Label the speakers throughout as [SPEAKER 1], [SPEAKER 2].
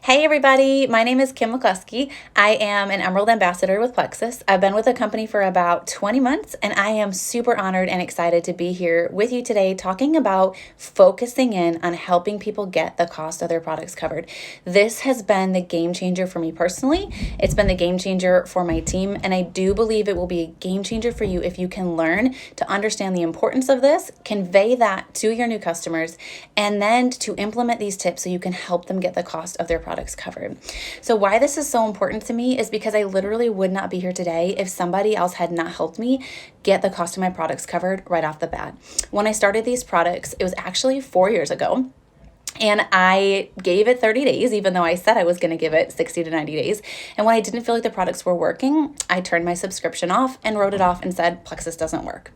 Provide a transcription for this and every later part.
[SPEAKER 1] Hey everybody, my name is Kim McCluskey. I am an Emerald Ambassador with Plexus. I've been with the company for about 20 months and I am super honored and excited to be here with you today talking about focusing in on helping people get the cost of their products covered. This has been the game changer for me personally. It's been the game changer for my team, and I do believe it will be a game changer for you if you can learn to understand the importance of this, convey that to your new customers, and then to implement these tips so you can help them get the cost of their products covered. So why this is so important to me is because I literally would not be here today if somebody else had not helped me get the cost of my products covered right off the bat. When I started these products, it was actually 4 years ago. And I gave it 30 days, even though I said I was going to give it 60 to 90 days. And when I didn't feel like the products were working, I turned my subscription off and wrote it off and said, Plexus doesn't work.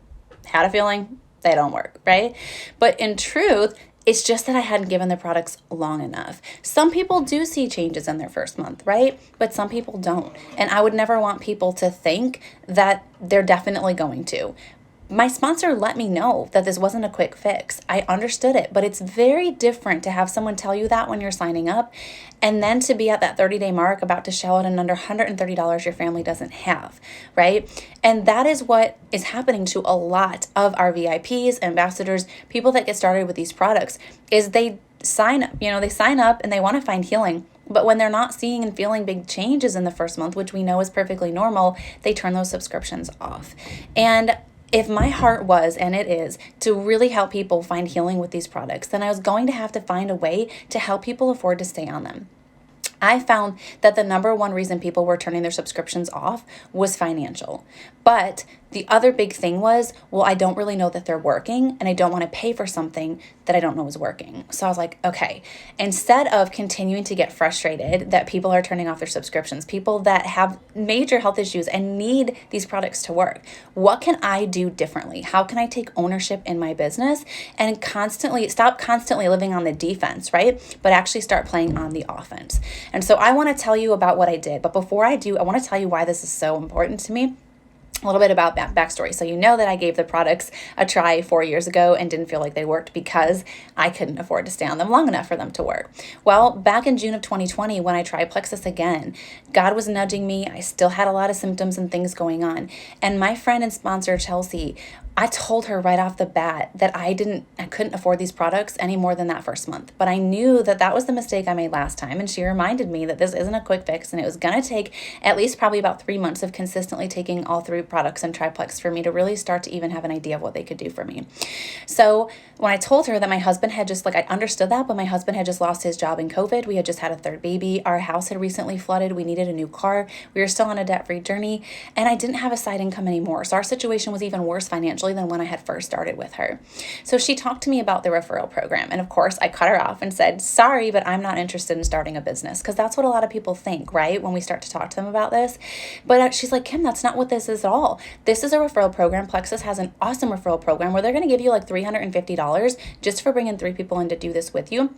[SPEAKER 1] Had a feeling they don't work, right? But in truth, it's just that I hadn't given the products long enough. Some people do see changes in their first month, right? But some people don't. And I would never want people to think that they're definitely going to. My sponsor let me know that this wasn't a quick fix. I understood it, but it's very different to have someone tell you that when you're signing up and then to be at that 30-day mark about to shell out an under $130 your family doesn't have, right? And that is what is happening to a lot of our VIPs, ambassadors, people that get started with these products, is they sign up, they sign up and they want to find healing. But when they're not seeing and feeling big changes in the first month, which we know is perfectly normal, they turn those subscriptions off. And if my heart was, and it is, to really help people find healing with these products, then I was going to have to find a way to help people afford to stay on them. I found that the number one reason people were turning their subscriptions off was financial. But the other big thing was, well, I don't really know that they're working and I don't want to pay for something that I don't know is working. So I was like, okay, instead of continuing to get frustrated that people are turning off their subscriptions, people that have major health issues and need these products to work, what can I do differently? How can I take ownership in my business and stop constantly living on the defense, right? But actually start playing on the offense. And so I want to tell you about what I did. But before I do, I want to tell you why this is so important to me. A little bit about that backstory. So you know that I gave the products a try 4 years ago and didn't feel like they worked because I couldn't afford to stay on them long enough for them to work. Well, back in June of 2020, when I tried Plexus again, God was nudging me. I still had a lot of symptoms and things going on. And my friend and sponsor, Chelsea, I told her right off the bat that I couldn't afford these products any more than that first month. But I knew that that was the mistake I made last time. And she reminded me that this isn't a quick fix and it was going to take at least probably about 3 months of consistently taking all 3 products and triplex for me to really start to even have an idea of what they could do for me. So when I told her that my husband had I understood that, but my husband had just lost his job in COVID. We had just had a 3rd baby. Our house had recently flooded. We needed a new car. We were still on a debt-free journey and I didn't have a side income anymore. So our situation was even worse financially than when I had first started with her. So she talked to me about the referral program. And of course, I cut her off and said, sorry, but I'm not interested in starting a business, because that's what a lot of people think, right? When we start to talk to them about this. But she's like, Kim, that's not what this is at all. This is a referral program. Plexus has an awesome referral program where they're going to give you like $350 just for bringing 3 people in to do this with you.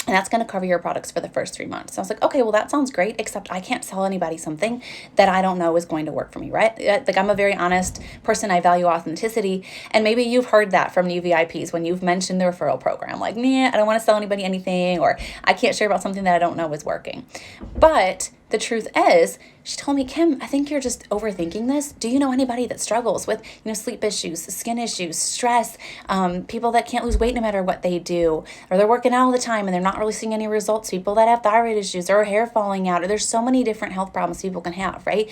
[SPEAKER 1] And that's going to cover your products for the first 3 months. So I was like, okay, well, that sounds great, except I can't sell anybody something that I don't know is going to work for me, right? Like, I'm a very honest person. I value authenticity. And maybe you've heard that from new VIPs when you've mentioned the referral program. Like, nah, I don't want to sell anybody anything, or I can't share about something that I don't know is working. But the truth is, she told me, Kim, I think you're just overthinking this. Do you know anybody that struggles with, sleep issues, skin issues, stress, people that can't lose weight no matter what they do, or they're working out all the time and they're not really seeing any results, people that have thyroid issues or hair falling out, or there's so many different health problems people can have, right?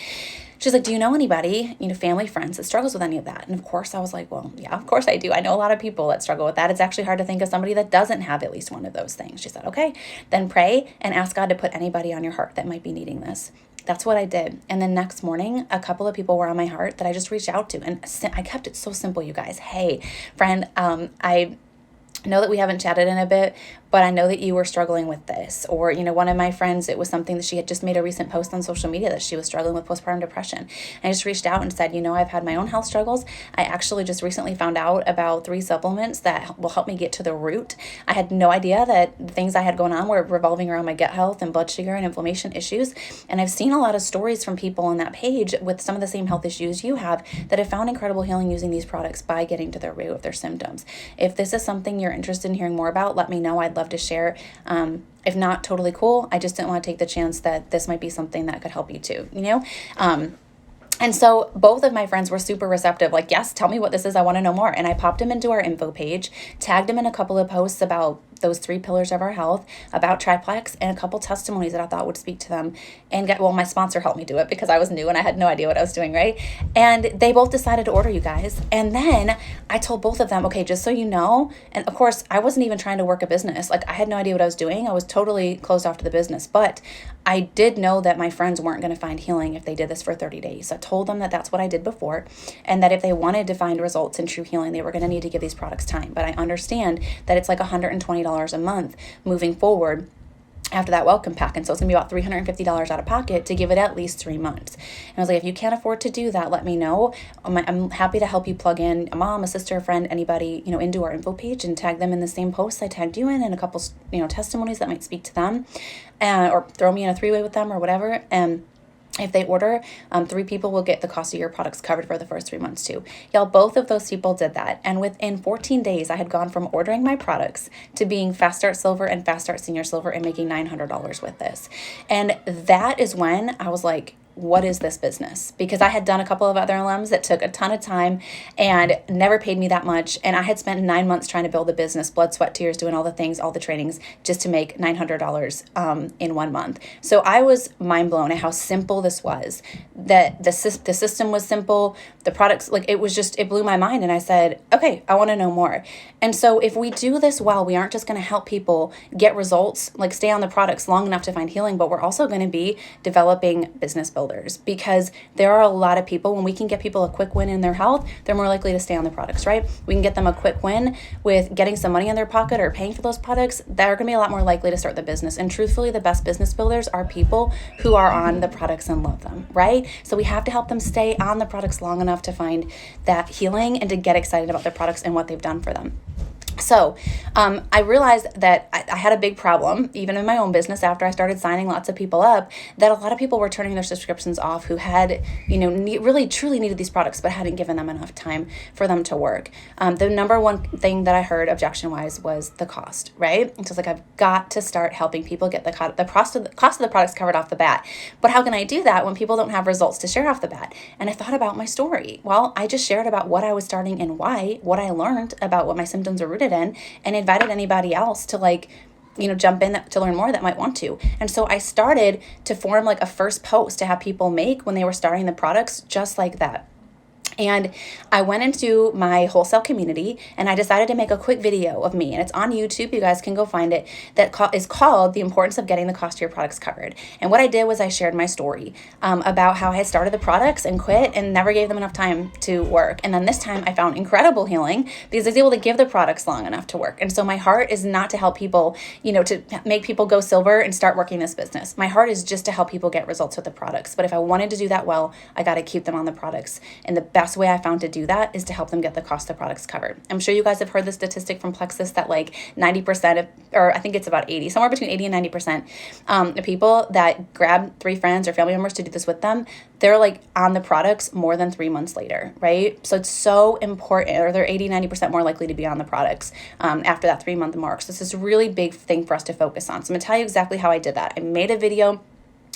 [SPEAKER 1] She's like, do you know anybody, family, friends that struggles with any of that? And of course I was like, well, yeah, of course I do. I know a lot of people that struggle with that. It's actually hard to think of somebody that doesn't have at least one of those things. She said, okay, then pray and ask God to put anybody on your heart that might be needing this. That's what I did. And then next morning, a couple of people were on my heart that I just reached out to. And I kept it so simple, you guys. Hey, friend, I know that we haven't chatted in a bit, but I know that you were struggling with this. Or, one of my friends, it was something that she had just made a recent post on social media that she was struggling with postpartum depression. And I just reached out and said, I've had my own health struggles. I actually just recently found out about 3 supplements that will help me get to the root. I had no idea that the things I had going on were revolving around my gut health and blood sugar and inflammation issues. And I've seen a lot of stories from people on that page with some of the same health issues you have that have found incredible healing using these products by getting to the root of their symptoms. If this is something you're you're interested in hearing more about, let me know. I'd love to share. If not, totally cool. I just didn't want to take the chance that this might be something that could help you too, you know? And so both of my friends were super receptive, like, yes, tell me what this is. I want to know more. And I popped them into our info page, tagged them in a couple of posts about those 3 pillars of our health, about triplex, and a couple testimonies that I thought would speak to them. And my sponsor helped me do it because I was new and I had no idea what I was doing, right? And they both decided to order, you guys. And then I told both of them, okay, just so you know, and of course, I wasn't even trying to work a business. Like, I had no idea what I was doing. I was totally closed off to the business, but I did know that my friends weren't going to find healing if they did this for 30 days. So I told them that that's what I did before, and that if they wanted to find results in true healing, they were going to need to give these products time. But I understand that it's like $120 a month moving forward after that welcome pack. And so it's gonna be about $350 out of pocket to give it at least 3 months. And I was like, if you can't afford to do that, let me know. I'm happy to help you plug in a mom, a sister, a friend, anybody, into our info page and tag them in the same posts I tagged you in, and a couple, testimonies that might speak to them, or throw me in a 3-way with them or whatever. And if they order, 3 people will get the cost of your products covered for the first 3 months too. Y'all, both of those people did that. And within 14 days, I had gone from ordering my products to being Fast Start Silver and Fast Start Senior Silver and making $900 with this. And that is when I was like, what is this business? Because I had done a couple of other LMs that took a ton of time and never paid me that much. And I had spent 9 months trying to build a business, blood, sweat, tears, doing all the things, all the trainings, just to make $900 in 1 month. So I was mind blown at how simple this was, that the system was simple, the products, like it blew my mind. And I said, okay, I want to know more. And so if we do this well, we aren't just going to help people get results, like stay on the products long enough to find healing, but we're also going to be developing business builders, because there are a lot of people, when we can get people a quick win in their health, they're more likely to stay on the products, right? We can get them a quick win with getting some money in their pocket or paying for those products. They're going to be a lot more likely to start the business. And truthfully, the best business builders are people who are on the products and love them, right? So we have to help them stay on the products long enough to find that healing and to get excited about their products and what they've done for them. So I realized that I had a big problem, even in my own business, after I started signing lots of people up, that a lot of people were turning their subscriptions off who had, really truly needed these products, but hadn't given them enough time for them to work. The number one thing that I heard objection-wise was the cost, right? And so it's like, I've got to start helping people get the cost of the products covered off the bat. But how can I do that when people don't have results to share off the bat? And I thought about my story. Well, I just shared about what I was starting and why, what I learned about what my symptoms were rooted in, and invited anybody else to jump in to learn more that might want to. And so I started to form like a first post to have people make when they were starting the products, just like that. And I went into my wholesale community and I decided to make a quick video of me, and it's on YouTube. You guys can go find it. That is called The Importance of Getting the Cost of Your Products Covered. And what I did was I shared my story about how I had started the products and quit and never gave them enough time to work. And then this time I found incredible healing because I was able to give the products long enough to work. And so my heart is not to help people, to make people go silver and start working this business. My heart is just to help people get results with the products. But if I wanted to do that well, I got to keep them on the products. And the best way I found to do that is to help them get the cost of products covered. I'm sure you guys have heard the statistic from Plexus that like 90% of, or I think it's about 80, somewhere between 80 and 90% of people that grab 3 friends or family members to do this with them, they're like on the products more than 3 months later, right? So it's so important, or they're 80, 90% more likely to be on the products after that 3-month mark. So this is a really big thing for us to focus on. So I'm gonna tell you exactly how I did that. I made a video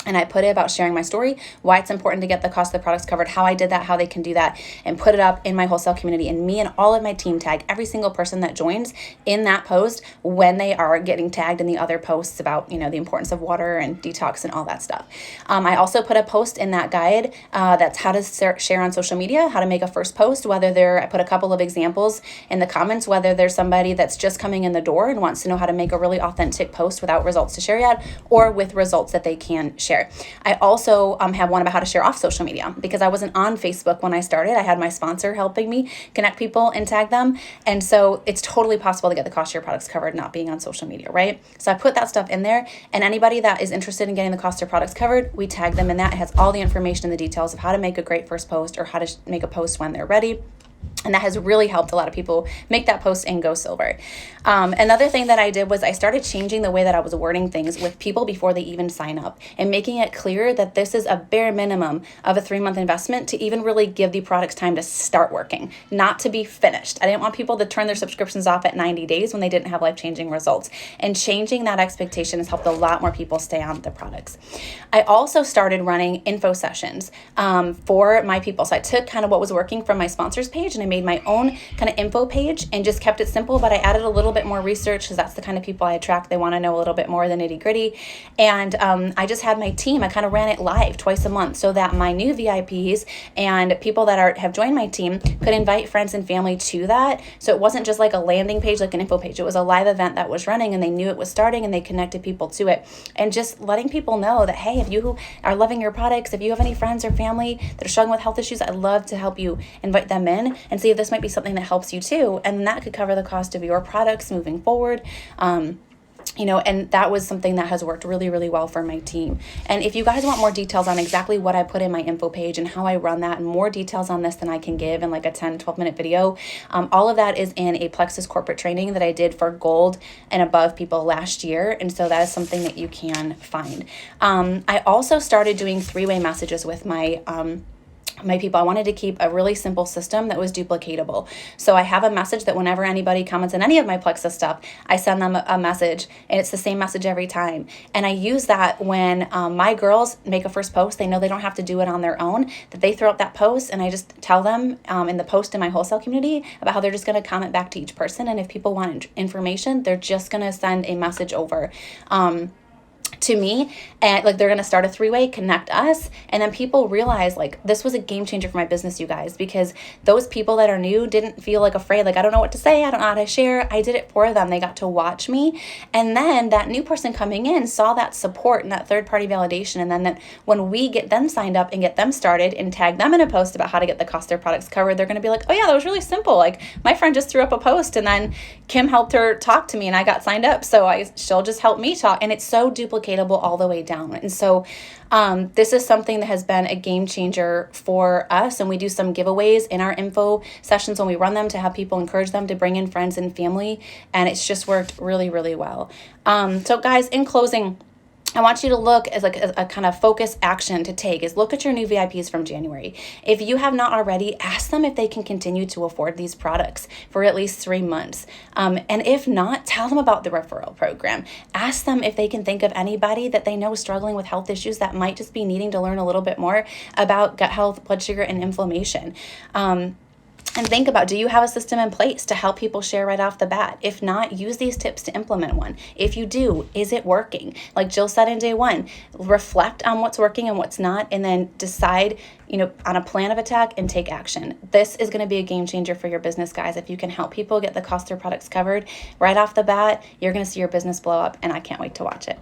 [SPEAKER 1] and I put it about sharing my story, why it's important to get the cost of the products covered, how I did that, how they can do that, and put it up in my wholesale community. And me and all of my team tag every single person that joins in that post when they are getting tagged in the other posts about, the importance of water and detox and all that stuff. I also put a post in that guide that's how to share on social media, how to make a first post, I put a couple of examples in the comments, whether there's somebody that's just coming in the door and wants to know how to make a really authentic post without results to share yet, or with results that they can share. I also have one about how to share off social media, because I wasn't on Facebook when I started. I had my sponsor helping me connect people and tag them. And so it's totally possible to get the cost of your products covered not being on social media, right? So I put that stuff in there, and anybody that is interested in getting the cost of your products covered, we tag them in that. It has all the information and the details of how to make a great first post or how to make a post when they're ready. And that has really helped a lot of people make that post and go silver. Another thing that I did was I started changing the way that I was wording things with people before they even sign up, and making it clear that this is a bare minimum of a 3-month investment to even really give the products time to start working, not to be finished. I didn't want people to turn their subscriptions off at 90 days when they didn't have life-changing results. And changing that expectation has helped a lot more people stay on the products. I also started running info sessions for my people. So I took kind of what was working from my sponsors page, and I made my own kind of info page and just kept it simple, but I added a little bit more research because that's the kind of people I attract. They want to know a little bit more than nitty gritty. And I just had my team, I kind of ran it live twice a month so that my new VIPs and people that have joined my team could invite friends and family to that. So it wasn't just like a landing page, like an info page. It was a live event that was running, and they knew it was starting, and they connected people to it. And just letting people know that, hey, if you are loving your products, if you have any friends or family that are struggling with health issues, I'd love to help you invite them in and see if this might be something that helps you too. And that could cover the cost of your products moving forward. And that was something that has worked really, really well for my team. And if you guys want more details on exactly what I put in my info page and how I run that, and more details on this than I can give in like a 10, 12-minute video, all of that is in a Plexus corporate training that I did for gold and above people last year. And so that is something that you can find. I also started doing 3-way messages with my people. I wanted to keep a really simple system that was duplicatable. So I have a message that whenever anybody comments on any of my Plexus stuff, I send them a message, and it's the same message every time. And I use that when my girls make a first post. They know they don't have to do it on their own, that they throw up that post, and I just tell them in the post in my wholesale community about how they're just going to comment back to each person. And if people want information, they're just going to send a message over to me, and like they're going to start a 3-way, connect us, and then people realize like this was a game changer for my business, you guys, because those people that are new didn't feel like afraid, like I don't know what to say, I don't know how to share. I did it for them. They got to watch me, and then that new person coming in saw that support and that third-party validation, and then that when we get them signed up and get them started and tag them in a post about how to get the cost of their products covered, they're going to be like, oh yeah, that was really simple. Like my friend just threw up a post, and then Kim helped her talk to me, and I got signed up, so she'll just help me talk, and it's so duplicatable all the way down. And so this is something that has been a game changer for us, and we do some giveaways in our info sessions when we run them to have people encourage them to bring in friends and family, and it's just worked really, really well. So guys, in closing, I want you to look as like a kind of focus action to take is look at your new VIPs from January. If you have not already, ask them if they can continue to afford these products for at least 3 months. And if not, tell them about the referral program. Ask them if they can think of anybody that they know is struggling with health issues that might just be needing to learn a little bit more about gut health, blood sugar, and inflammation. And think about, do you have a system in place to help people share right off the bat? If not, use these tips to implement one. If you do, is it working? Like Jill said in day 1, reflect on what's working and what's not, and then decide, on a plan of attack and take action. This is going to be a game changer for your business, guys. If you can help people get the cost of their products covered right off the bat, you're going to see your business blow up, and I can't wait to watch it.